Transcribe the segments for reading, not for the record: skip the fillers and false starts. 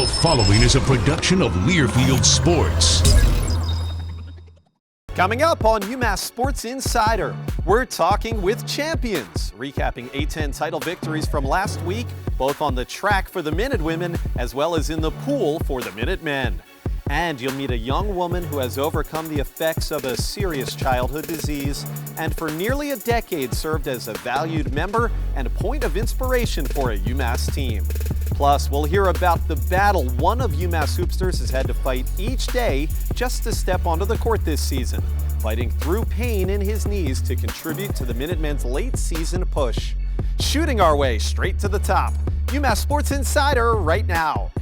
following is a production of Learfield Sports. Coming up on UMass Sports Insider, we're talking with champions, recapping A10 title victories from last week, both on the track for the Minute Women as well as in the pool for the Minute Men. And you'll meet a young woman who has overcome the effects of a serious childhood disease and for nearly a decade served as a valued member and a point of inspiration for a UMass team. Plus, we'll hear about the battle one of UMass hoopsters has had to fight each day just to step onto the court this season, fighting through pain in his knees to contribute to the Minutemen's late season push. Shooting our way straight to the top. UMass Sports Insider right now.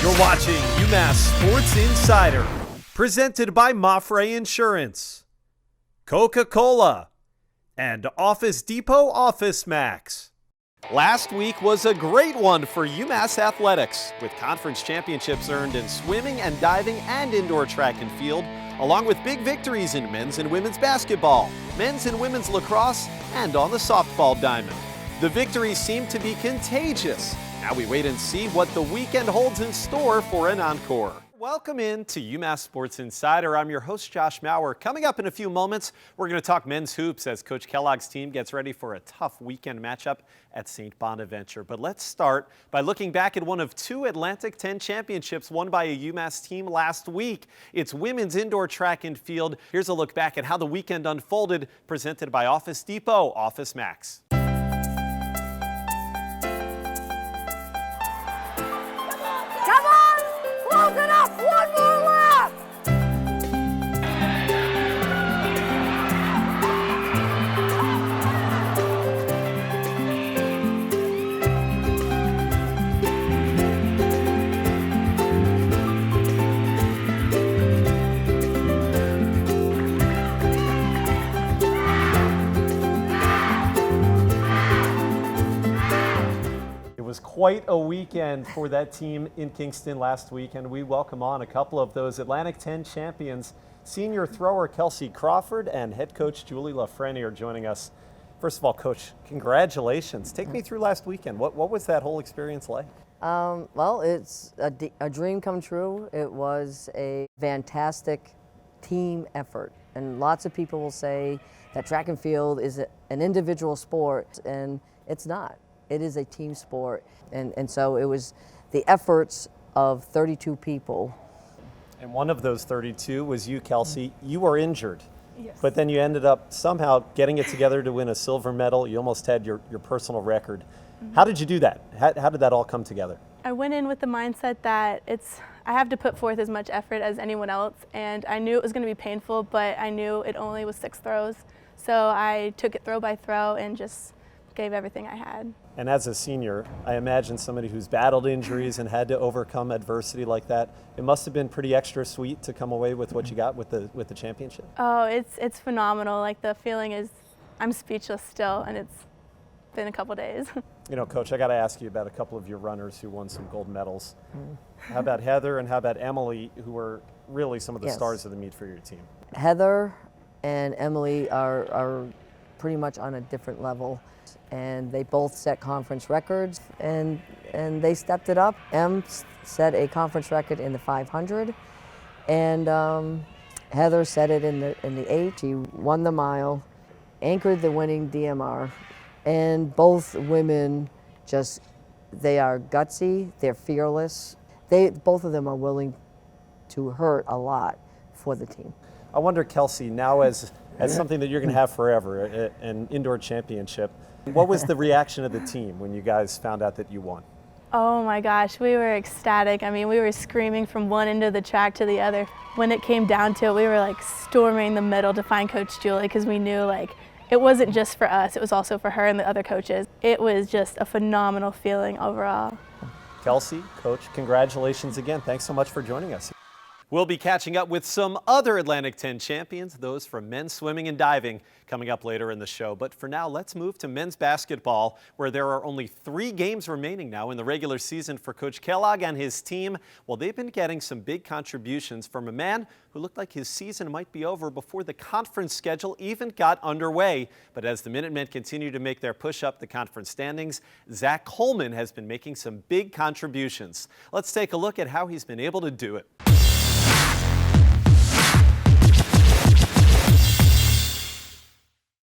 You're watching UMass Sports Insider, presented by Mafre Insurance, Coca-Cola, and Office Depot Office Max. Last week was a great one for UMass athletics, with conference championships earned in swimming and diving and indoor track and field, along with big victories in men's and women's basketball, men's and women's lacrosse, and on the softball diamond. The victories seem to be contagious. Now we wait and see what the weekend holds in store for an encore. Welcome in to UMass Sports Insider. I'm your host, Josh Maurer. Coming up in a few moments, we're going to talk men's hoops as Coach Kellogg's team gets ready for a tough weekend matchup at St. Bonaventure. But let's start by looking back at one of two Atlantic 10 championships won by a UMass team last week. It's women's indoor track and field. Here's a look back at how the weekend unfolded, presented by Office Depot Office Max. Close it up! One more lap! It was quite a weekend for that team in Kingston last week, and we welcome on a couple of those Atlantic 10 champions. Senior thrower Kelsey Crawford and head coach Julie LaFreni are joining us. First of all, Coach, congratulations. Take me through last weekend. What was that whole experience like? Well, it's a dream come true. It was a fantastic team effort, and lots of people will say that track and field is an individual sport, and it's not. It is a team sport, and so it was the efforts of 32 people. And one of those 32 was you, Kelsey. You were injured, Yes. but then you ended up somehow getting it together to win a silver medal. You almost had your personal record. How did you do that? How did that all come together? I went in with the mindset that I have to put forth as much effort as anyone else, and I knew it was going to be painful, but I knew it only was 6 throws. So I took it throw by throw and just gave everything I had. And as a senior, I imagine somebody who's battled injuries and had to overcome adversity like that, it must have been pretty extra sweet to come away with what you got with the championship. Oh, it's phenomenal. Like, the feeling is, I'm speechless still, and it's been a couple days. You know, Coach, I got to ask you about a couple of your runners who won some gold medals. How about Heather and how about Emily, who were really some of the stars of the meet for your team? Heather and Emily are pretty much on a different level, and they both set conference records, and they stepped it up. Em set a conference record in the 500, and Heather set it in the 8. She won the mile, anchored the winning DMR, and both women they are gutsy, they're fearless. Both of them are willing to hurt a lot for the team. I wonder, Kelsey, now as something that you're going to have forever, an indoor championship, what was the reaction of the team when you guys found out that you won? Oh my gosh, we were ecstatic. I mean, we were screaming from one end of the track to the other. When it came down to it, we were like storming the middle to find Coach Julie, because we knew like it wasn't just for us, it was also for her and the other coaches. It was just a phenomenal feeling overall. Kelsey, Coach, congratulations again. Thanks so much for joining us. We'll be catching up with some other Atlantic 10 champions, those from men's swimming and diving, coming up later in the show. But for now, let's move to men's basketball, where there are only 3 games remaining now in the regular season for Coach Kellogg and his team. Well, they've been getting some big contributions from a man who looked like his season might be over before the conference schedule even got underway. But as the Minutemen continue to make their push up the conference standings, Zach Coleman has been making some big contributions. Let's take a look at how he's been able to do it.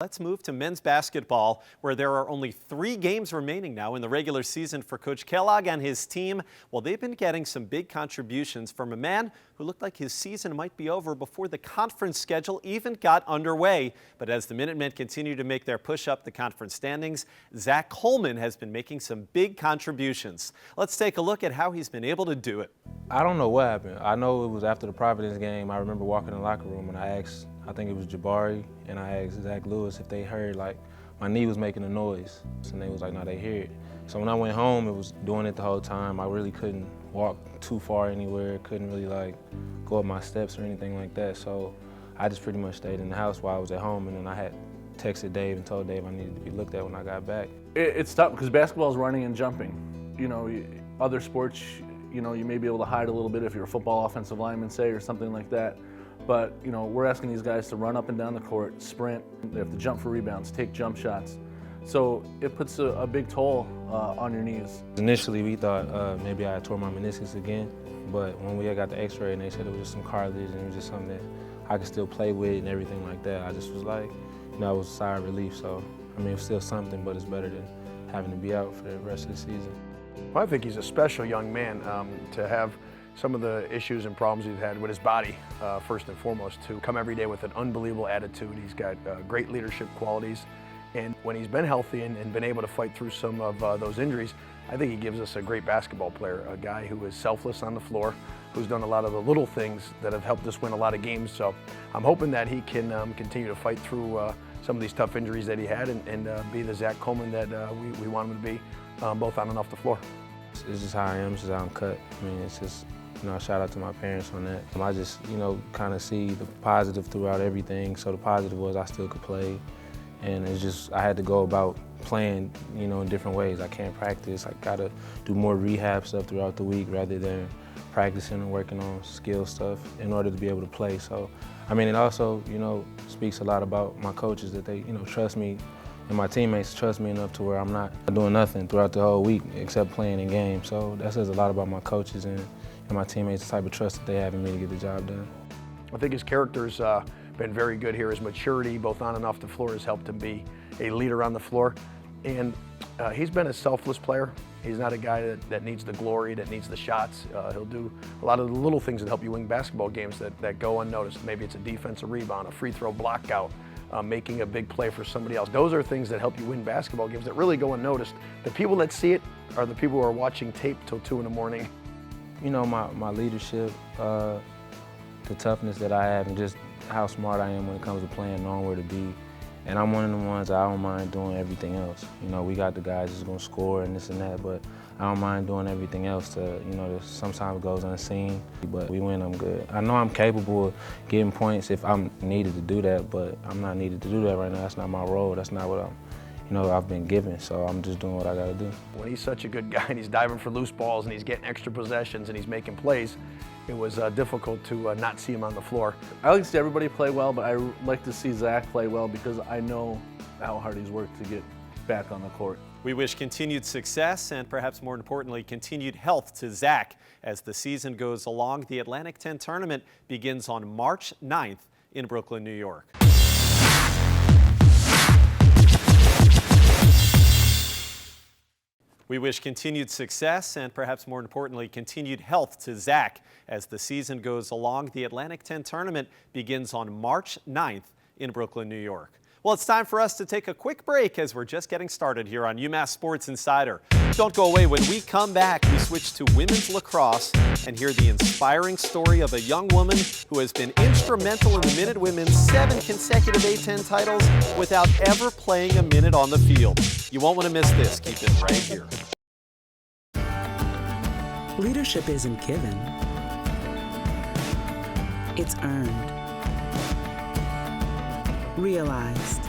Let's move to men's basketball, where there are only 3 games remaining now in the regular season for Coach Kellogg and his team. Well, they've been getting some big contributions from a man who looked like his season might be over before the conference schedule even got underway. But as the Minutemen continue to make their push up the conference standings, Zach Coleman has been making some big contributions. Let's take a look at how he's been able to do it. I don't know what happened. I know it was after the Providence game. I remember walking in the locker room and I asked, I think it was Jabari, and I asked Zach Lewis if they heard like my knee was making a noise. And they was like, no, they hear it. So when I went home, it was doing it the whole time. I really couldn't walk too far anywhere, couldn't really like go up my steps or anything like that. So I just pretty much stayed in the house while I was at home, and then I had texted Dave and told Dave I needed to be looked at when I got back. It's tough because basketball is running and jumping. You know, other sports, you know, you may be able to hide a little bit if you're a football offensive lineman, say, or something like that. But, you know, we're asking these guys to run up and down the court, sprint. They have to jump for rebounds, take jump shots. So it puts a big toll on your knees. Initially, we thought maybe I tore my meniscus again, but when we got the x-ray and they said it was just some cartilage and it was just something that I could still play with and everything like that, I just was like, you know, it was a sigh of relief. So, I mean, it's still something, but it's better than having to be out for the rest of the season. Well, I think he's a special young man to have some of the issues and problems he's had with his body, first and foremost, to come every day with an unbelievable attitude. He's got great leadership qualities. And when he's been healthy and been able to fight through some of those injuries, I think he gives us a great basketball player, a guy who is selfless on the floor, who's done a lot of the little things that have helped us win a lot of games. So I'm hoping that he can continue to fight through some of these tough injuries that he had and be the Zach Coleman that we want him to be, both on and off the floor. It's just how I am, it's just how I'm cut. I mean, it's just, you know, shout out to my parents on that. I just, you know, kind of see the positive throughout everything. So the positive was I still could play. And it's just, I had to go about playing, you know, in different ways. I can't practice. I gotta do more rehab stuff throughout the week rather than practicing and working on skill stuff in order to be able to play. So, I mean, it also, you know, speaks a lot about my coaches that they, you know, trust me, and my teammates trust me enough to where I'm not doing nothing throughout the whole week except playing in games. So that says a lot about my coaches and my teammates, the type of trust that they have in me to get the job done. I think his character's been very good here. His maturity, both on and off the floor, has helped him be a leader on the floor. And he's been a selfless player. He's not a guy that needs the glory, that needs the shots. He'll do a lot of the little things that help you win basketball games that go unnoticed. Maybe it's a defensive rebound, a free throw block out, making a big play for somebody else. Those are things that help you win basketball games that really go unnoticed. The people that see it are the people who are watching tape till 2 in the morning. You know, my leadership, the toughness that I have, and just how smart I am when it comes to playing, knowing where to be. And I'm one of the ones I don't mind doing everything else. You know, we got the guys that's gonna score and this and that, but I don't mind doing everything else to, you know, that sometimes goes unseen. But we win, I'm good. I know I'm capable of getting points if I'm needed to do that, but I'm not needed to do that right now. That's not my role. That's not what I've been given, so I'm just doing what I gotta do. When he's such a good guy and he's diving for loose balls and he's getting extra possessions and he's making plays, it was difficult to not see him on the floor. I like to see everybody play well, but I like to see Zach play well because I know how hard he's worked to get back on the court. We wish continued success and perhaps more importantly, continued health to Zach as the season goes along. The Atlantic 10 tournament begins on March 9th in Brooklyn, New York. We wish continued success and perhaps more importantly, continued health to Zach as the season goes along. The Atlantic 10 tournament begins on March 9th in Brooklyn, New York. Well, it's time for us to take a quick break as we're just getting started here on UMass Sports Insider. Don't go away. When we come back, we switch to women's lacrosse and hear the inspiring story of a young woman who has been instrumental in the Minute Women's 7 consecutive A10 titles without ever playing a minute on the field. You won't want to miss this. Keep it right here. Leadership isn't given. It's earned, realized,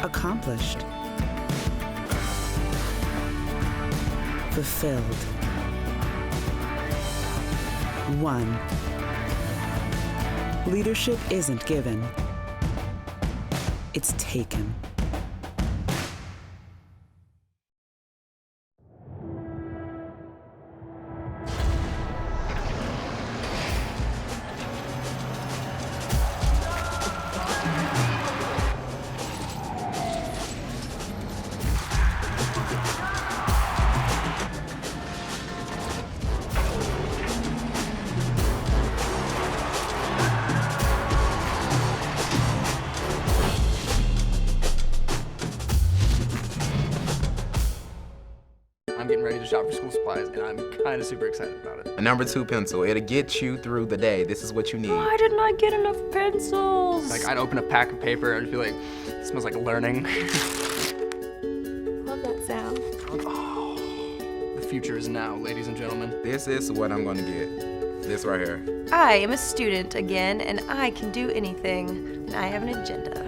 accomplished, fulfilled. One. Leadership isn't given, it's taken. I'm getting ready to shop for school supplies, and I'm kind of super excited about it. A number 2 pencil, it'll get you through the day. This is what you need. Why didn't I get enough pencils? Like, I'd open a pack of paper, and I'd be like, it smells like learning. Love that sound. Oh, the future is now, ladies and gentlemen. This is what I'm gonna get. This right here. I am a student again, and I can do anything, and I have an agenda.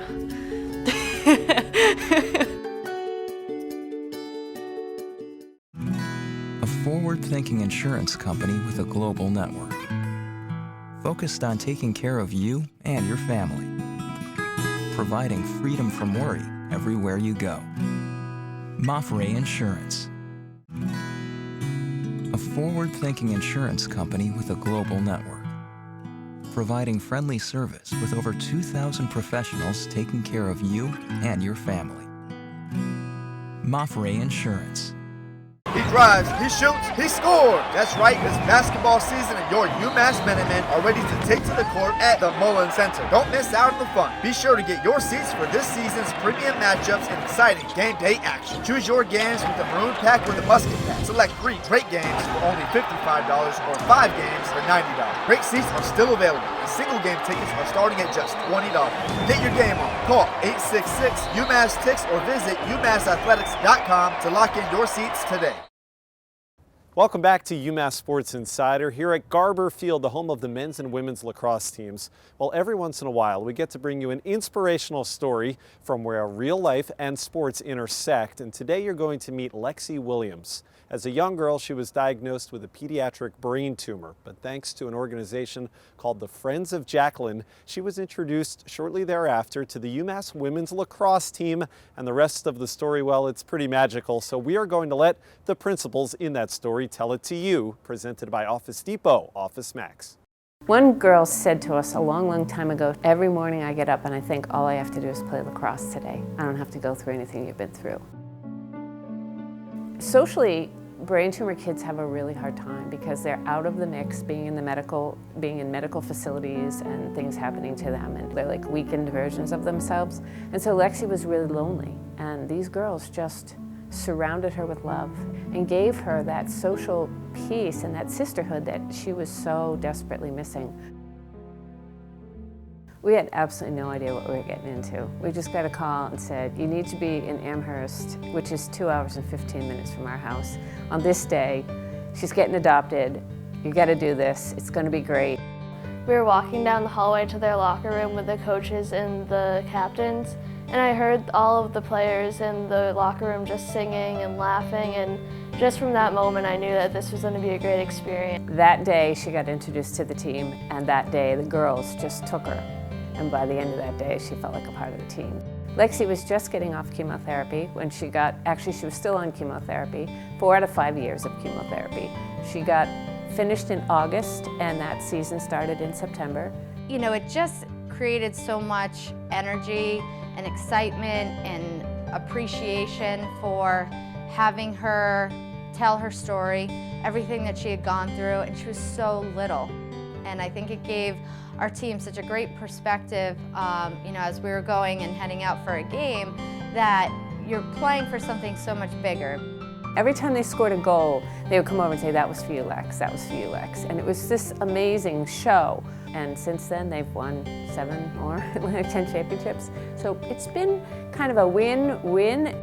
A forward-thinking insurance company with a global network, focused on taking care of you and your family, providing freedom from worry everywhere you go. Mafre Insurance. A forward-thinking insurance company with a global network, providing friendly service with over 2,000 professionals taking care of you and your family. Mafre Insurance. He drives, he shoots, he scored! That's right, it's basketball season and your UMass Minutemen are ready to take to the court at the Mullen Center. Don't miss out on the fun. Be sure to get your seats for this season's premium matchups and exciting game day action. Choose your games with the Maroon Pack or the Musket Pack. Select 3 great games for only $55 or 5 games for $90. Great seats are still available and single game tickets are starting at just $20. Get your game on. Call 866-UMass-TICKS or visit UMassathletics.com to lock in your seats today. Welcome back to UMass Sports Insider here at Garber Field, the home of the men's and women's lacrosse teams. Well, every once in a while we get to bring you an inspirational story from where real life and sports intersect. And today you're going to meet Lexie Williams. As a young girl, she was diagnosed with a pediatric brain tumor, but thanks to an organization called the Friends of Jacqueline, she was introduced shortly thereafter to the UMass women's lacrosse team, and the rest of the story, well, it's pretty magical. So we are going to let the principals in that story tell it to you, presented by Office Depot, Office Max. One girl said to us a long, long time ago, every morning I get up and I think all I have to do is play lacrosse today. I don't have to go through anything you've been through. Socially, brain tumor kids have a really hard time because they're out of the mix, being in medical facilities and things happening to them, and they're like weakened versions of themselves. And so Lexie was really lonely, and these girls just surrounded her with love and gave her that social peace and that sisterhood that she was so desperately missing. We had absolutely no idea what we were getting into. We just got a call and said, you need to be in Amherst, which is 2 hours and 15 minutes from our house, on this day. She's getting adopted. You got to do this. It's going to be great. We were walking down the hallway to their locker room with the coaches and the captains, and I heard all of the players in the locker room just singing and laughing, and just from that moment I knew that this was going to be a great experience. That day she got introduced to the team, and that day the girls just took her. And by the end of that day, she felt like a part of the team. Lexie was just getting off chemotherapy when she was still on chemotherapy, 4 out of 5 years of chemotherapy. She got finished in August, and that season started in September. You know, it just created so much energy and excitement and appreciation for having her tell her story, everything that she had gone through, and she was so little. And I think it gave our team such a great perspective, you know, as we were going and heading out for a game, that you're playing for something so much bigger. Every time they scored a goal, they would come over and say, that was for you, Lex, that was for you, Lex. And it was this amazing show. And since then, they've won 7 more A10 Championships. So it's been kind of a win-win.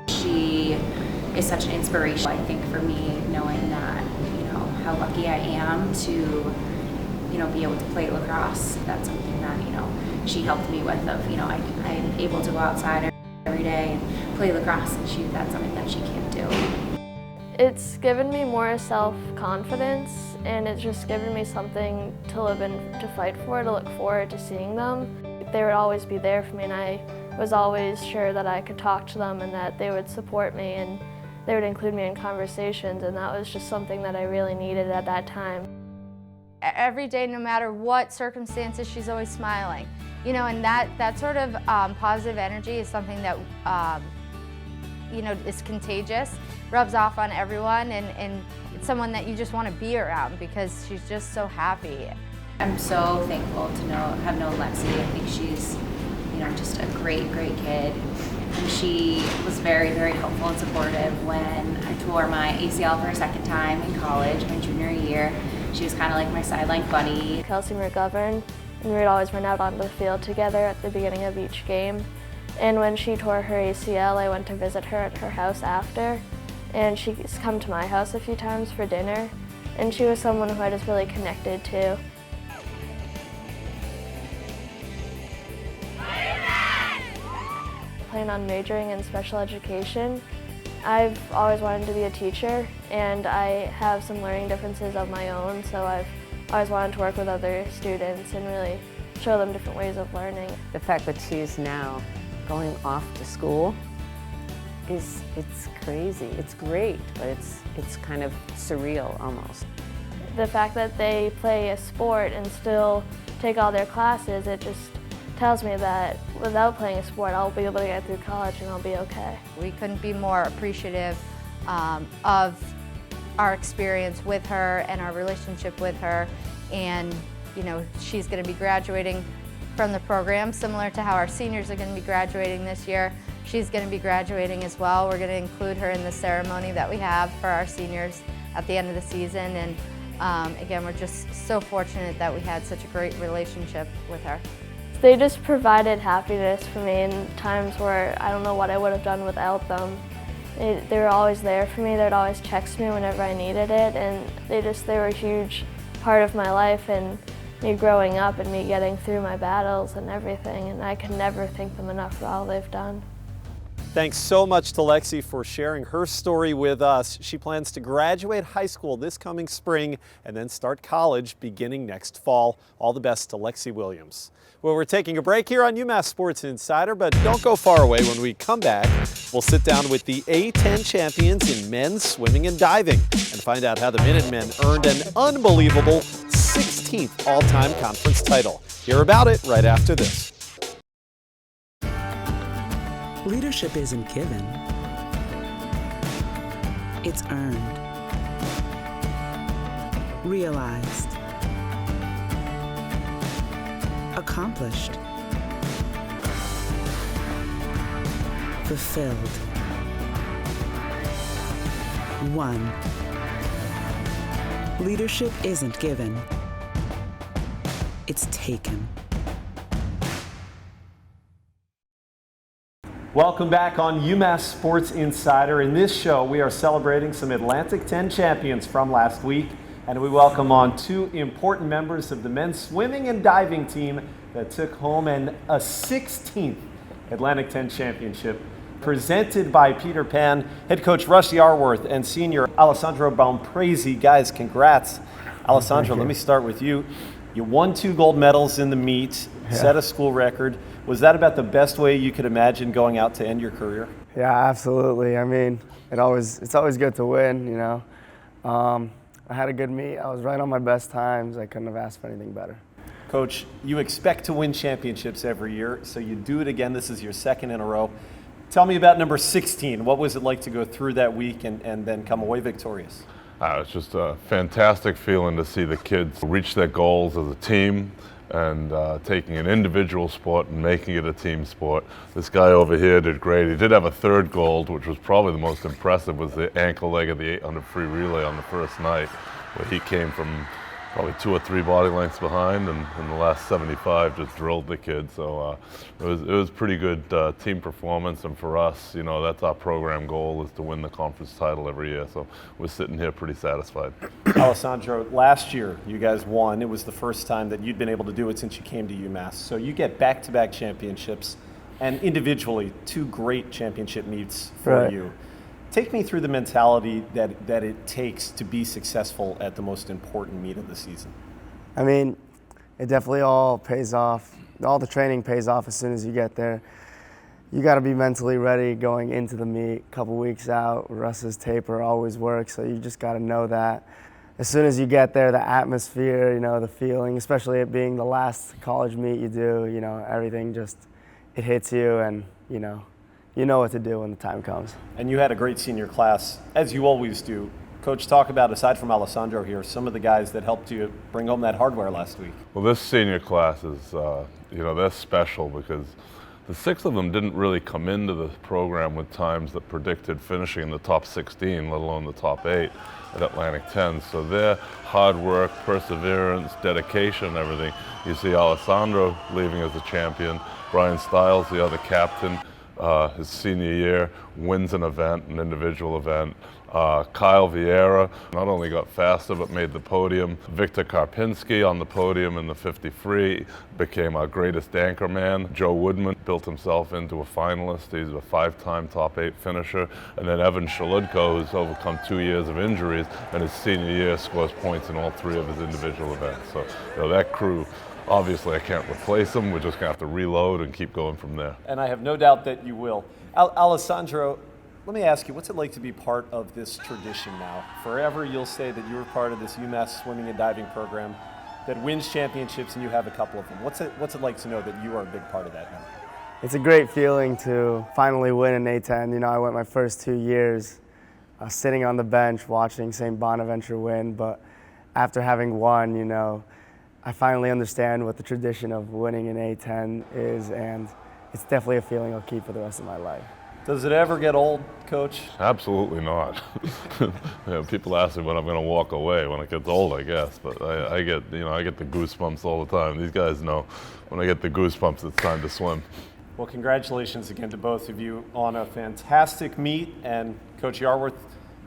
She is such an inspiration, I think, for me, knowing that, you know, how lucky I am to, you know, be able to play lacrosse. That's something that, you know, she helped me with of, you know, I'm able to go outside every day and play lacrosse, and that's something that she can't do. It's given me more self-confidence, and it's just given me something to live in, to fight for, to look forward to seeing them. They would always be there for me, and I was always sure that I could talk to them and that they would support me and they would include me in conversations, and that was just something that I really needed at that time. Every day, no matter what circumstances, she's always smiling. You know, and that sort of positive energy is something that, you know, is contagious, rubs off on everyone, and it's someone that you just want to be around because she's just so happy. I'm so thankful to have known Lexie. I think she's, you know, just a great kid. And she was very, very helpful and supportive when I tore my ACL for a second time in college, my junior year. She was kind of like my sideline buddy. Kelsey McGovern, and we would always run out onto the field together at the beginning of each game. And when she tore her ACL, I went to visit her at her house after. And she's come to my house a few times for dinner. And she was someone who I just really connected to. I plan on majoring in special education. I've always wanted to be a teacher, and I have some learning differences of my own, so I've always wanted to work with other students and really show them different ways of learning. The fact that she's now going off to school it's crazy. It's great, but it's kind of surreal almost. The fact that they play a sport and still take all their classes, it just tells me that without playing a sport, I'll be able to get through college and I'll be okay. We couldn't be more appreciative of our experience with her and our relationship with her. And, you know, she's going to be graduating from the program, similar to how our seniors are going to be graduating this year. She's going to be graduating as well. We're going to include her in the ceremony that we have for our seniors at the end of the season. And again, we're just so fortunate that we had such a great relationship with her. They just provided happiness for me in times where I don't know what I would have done without them. They were always there for me. They'd always text me whenever I needed it, and they were a huge part of my life and me growing up and me getting through my battles and everything, and I can never thank them enough for all they've done. Thanks so much to Lexie for sharing her story with us. She plans to graduate high school this coming spring and then start college beginning next fall. All the best to Lexie Williams. Well, we're taking a break here on UMass Sports Insider, but don't go far away. When we come back, we'll sit down with the A10 champions in men's swimming and diving and find out how the Minutemen earned an unbelievable 16th all-time conference title. Hear about it right after this. Leadership isn't given. It's earned. Realized. Accomplished. Fulfilled. Won. Leadership isn't given. It's taken. Welcome back on UMass Sports Insider. In this show, we are celebrating some Atlantic 10 champions from last week, and we welcome on two important members of the men's swimming and diving team that took home a 16th Atlantic 10 championship, presented by Peter Pan, head coach Russ Yarworth, and senior Alessandro Baumprezi. Guys, congrats. Alessandro, let me start with you. You won 2 gold medals in the meet, set a school record. Was that about the best way you could imagine going out to end your career? Yeah, absolutely. I mean, it's always good to win, you know. I had a good meet. I was right on my best times. I couldn't have asked for anything better. Coach, you expect to win championships every year, so you do it again. This is your second in a row. Tell me about number 16. What was it like to go through that week and then come away victorious? It's just a fantastic feeling to see the kids reach their goals as a team and taking an individual sport and making it a team sport. This guy over here did great. He did have a 3rd gold, which was probably the most impressive, was the ankle leg of the 800 free relay on the first night, where he came from probably 2 or 3 body lengths behind, and in the last 75 just drilled the kid. So it was pretty good team performance, and for us, you know, that's our program goal, is to win the conference title every year. So we're sitting here pretty satisfied. Alessandro, last year you guys won. It was the first time that you'd been able to do it since you came to UMass. So you get back-to-back championships, and individually 2 great championship meets for you. Take me through the mentality that it takes to be successful at the most important meet of the season. I mean, it definitely all pays off. All the training pays off as soon as you get there. You got to be mentally ready going into the meet. A couple weeks out, Russ's taper always works, so you just got to know that. As soon as you get there, the atmosphere, you know, the feeling, especially it being the last college meet you do, you know, everything just, it hits you, and, you know what to do when the time comes. And you had a great senior class, as you always do. Coach, talk about, aside from Alessandro here, some of the guys that helped you bring home that hardware last week. Well, this senior class is, you know, they're special because the 6 of them didn't really come into the program with times that predicted finishing in the top 16, let alone the top 8 at Atlantic 10. So their hard work, perseverance, dedication, everything. You see Alessandro leaving as a champion, Brian Stiles, the other captain, his senior year, wins an event, an individual event. Kyle Vieira not only got faster but made the podium. Victor Karpinski on the podium in the 50-free became our greatest anchor man. Joe Woodman built himself into a finalist. He's a 5-time top 8 finisher. And then Evan Shaludko, who's overcome 2 years of injuries, and his senior year scores points in all 3 of his individual events. So, you know, that crew, obviously I can't replace them. We're just gonna have to reload and keep going from there. And I have no doubt that you will. Alessandro, let me ask you, what's it like to be part of this tradition now? Forever you'll say that you were part of this UMass swimming and diving program that wins championships, and you have a couple of them. What's it like to know that you are a big part of that now? It's a great feeling to finally win an A10. You know, I went my first 2 years sitting on the bench watching St. Bonaventure win, but after having won, you know, I finally understand what the tradition of winning an A10 is, and it's definitely a feeling I'll keep for the rest of my life. Does it ever get old, Coach? Absolutely not. You know, people ask me when I'm going to walk away when it gets old, I guess, but I get the goosebumps all the time. These guys know when I get the goosebumps, it's time to swim. Well, congratulations again to both of you on a fantastic meet, and Coach Yarworth,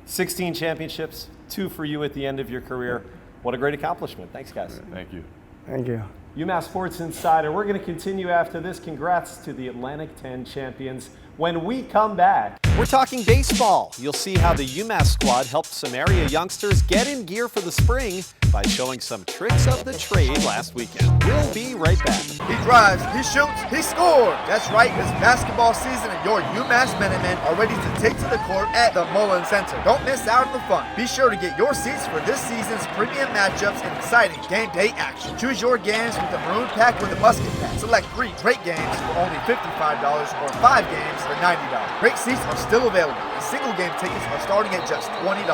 16 championships, 2 for you at the end of your career. What a great accomplishment. Thanks, guys. Thank you. Thank you. UMass Sports Insider. We're going to continue after this. Congrats to the Atlantic 10 champions. When we come back, we're talking baseball. You'll see how the UMass squad helped some area youngsters get in gear for the spring by showing some tricks of the trade last weekend. We'll be right back. He drives, he shoots, he scores. That's right, it's basketball season and your UMass Minutemen are ready to take to the court at the Mullen Center. Don't miss out on the fun. Be sure to get your seats for this season's premium matchups and exciting game day action. Choose your games with the Maroon Pack or the Musket Pack. Select 3 great games for only $55 or 5 games for $90. Great seats are still available, and single game tickets are starting at just $20.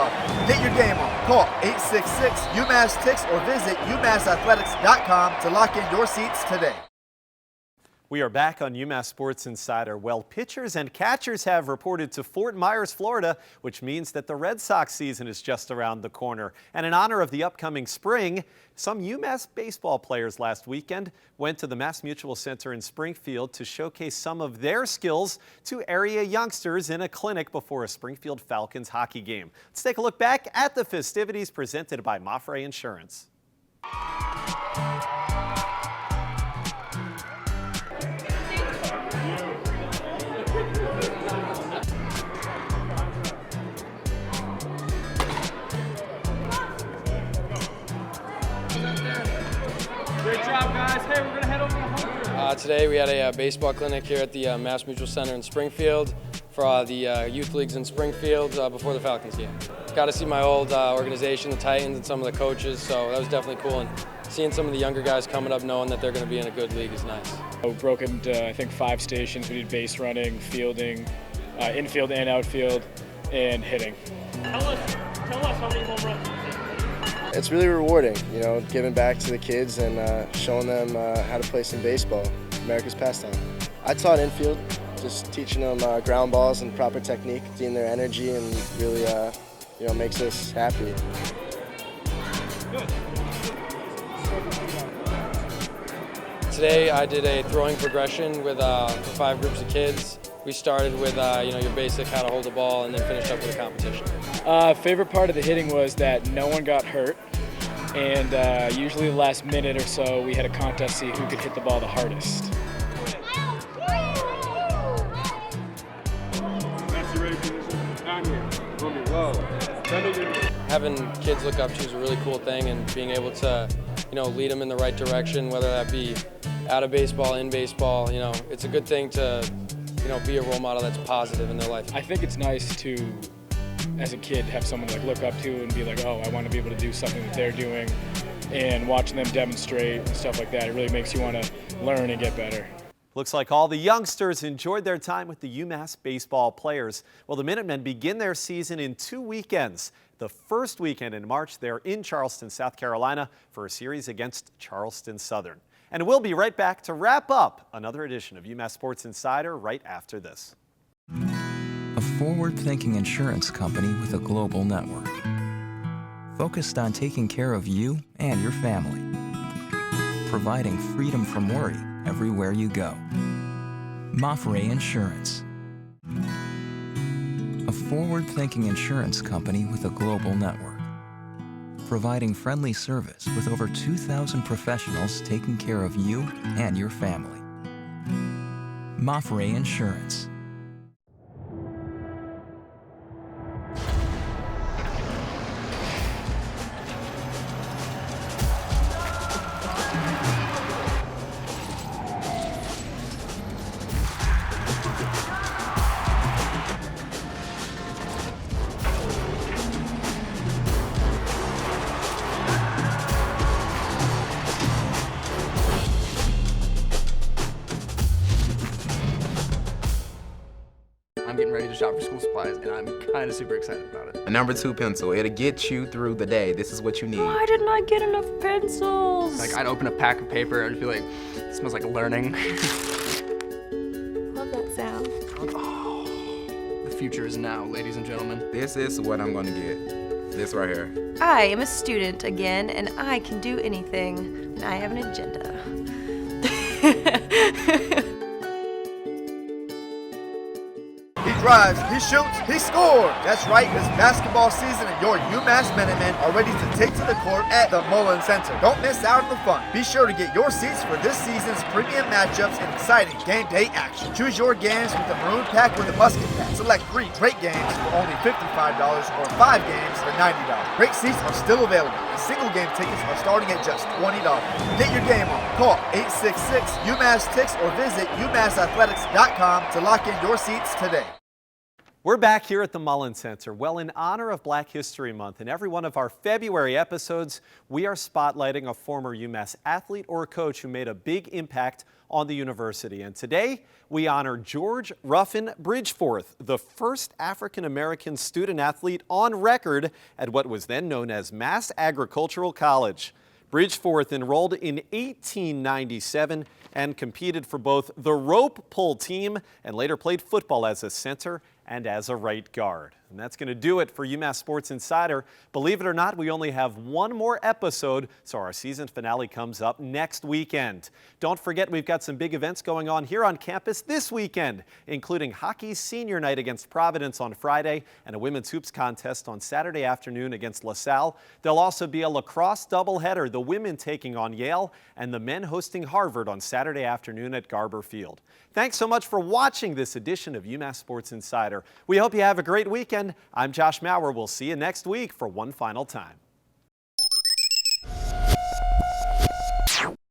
Get your game on. Call 866-UMass-TICKS or visit UMassathletics.com to lock in your seats today. We are back on UMass Sports Insider. Well, pitchers and catchers have reported to Fort Myers, Florida, which means that the Red Sox season is just around the corner. And in honor of the upcoming spring, some UMass baseball players last weekend went to the Mass Mutual Center in Springfield to showcase some of their skills to area youngsters in a clinic before a Springfield Falcons hockey game. Let's take a look back at the festivities presented by Mafre Insurance. Great job, guys. Hey, we're going to head over to home. Today we had a baseball clinic here at the Mass Mutual Center in Springfield for the youth leagues in Springfield before the Falcons game. Got to see my old organization, the Titans, and some of the coaches, so that was definitely cool. And seeing some of the younger guys coming up knowing that they're going to be in a good league is nice. We broke into, I think, 5 stations. We did base running, fielding, infield and outfield, and hitting. Tell us how many home runs you did. It's really rewarding, you know, giving back to the kids and showing them how to play some baseball, America's pastime. I taught infield, just teaching them ground balls and proper technique, seeing their energy, and really, makes us happy. Good. Today I did a throwing progression with for 5 groups of kids. We started with your basic how to hold the ball and then finished up with a competition. Favorite part of the hitting was that no one got hurt, and usually the last minute or so we had a contest to see who could hit the ball the hardest. Having kids look up to you is a really cool thing, and being able to lead them in the right direction, whether that be out of baseball, in baseball, it's a good thing to be a role model that's positive in their life. I think it's nice to, as a kid, have someone like look up to and be like, oh, I want to be able to do something that they're doing, and watching them demonstrate and stuff like that, it really makes you want to learn and get better. Looks like all the youngsters enjoyed their time with the UMass baseball players. Well, the Minutemen begin their season in 2 weekends. The first weekend in March, they're in Charleston, South Carolina for a series against Charleston Southern. And we'll be right back to wrap up another edition of UMass Sports Insider right after this. A forward-thinking insurance company with a global network, focused on taking care of you and your family, providing freedom from worry everywhere you go. Mafre Insurance. A forward-thinking insurance company with a global network, providing friendly service with over 2,000 professionals taking care of you and your family. Mafre Insurance. I'm getting ready to shop for school supplies, and I'm kind of super excited about it. A number 2 pencil, it'll get you through the day. This is what you need. Why didn't I get enough pencils? Like, I'd open a pack of paper, I'd be like, it smells like learning. Love that sound. Oh, the future is now, ladies and gentlemen. This is what I'm gonna get. This right here. I am a student again, and I can do anything, and I have an agenda. He drives, he shoots, he scores! That's right, it's basketball season and your UMass Minutemen are ready to take to the court at the Mullen Center. Don't miss out on the fun. Be sure to get your seats for this season's premium matchups and exciting game day action. Choose your games with the Maroon Pack or the Musket Pack. Select 3 great games for only $55 or 5 games for $90. Great seats are still available, and single game tickets are starting at just $20. Get your game on. Call 866-UMass-TICKS or visit UMassathletics.com to lock in your seats today. We're back here at the Mullen Center. Well, in honor of Black History Month, in every one of our February episodes, we are spotlighting a former UMass athlete or coach who made a big impact on the university. And today, we honor George Ruffin Bridgeforth, the first African-American student athlete on record at what was then known as Mass Agricultural College. Bridgeforth enrolled in 1897 and competed for both the rope pull team and later played football as a center and as a right guard. And that's going to do it for UMass Sports Insider. Believe it or not, we only have one more episode, so our season finale comes up next weekend. Don't forget, we've got some big events going on here on campus this weekend, including hockey's senior night against Providence on Friday and a women's hoops contest on Saturday afternoon against LaSalle. There'll also be a lacrosse doubleheader, the women taking on Yale and the men hosting Harvard on Saturday afternoon at Garber Field. Thanks so much for watching this edition of UMass Sports Insider. We hope you have a great weekend. I'm Josh Maurer. We'll see you next week for one final time.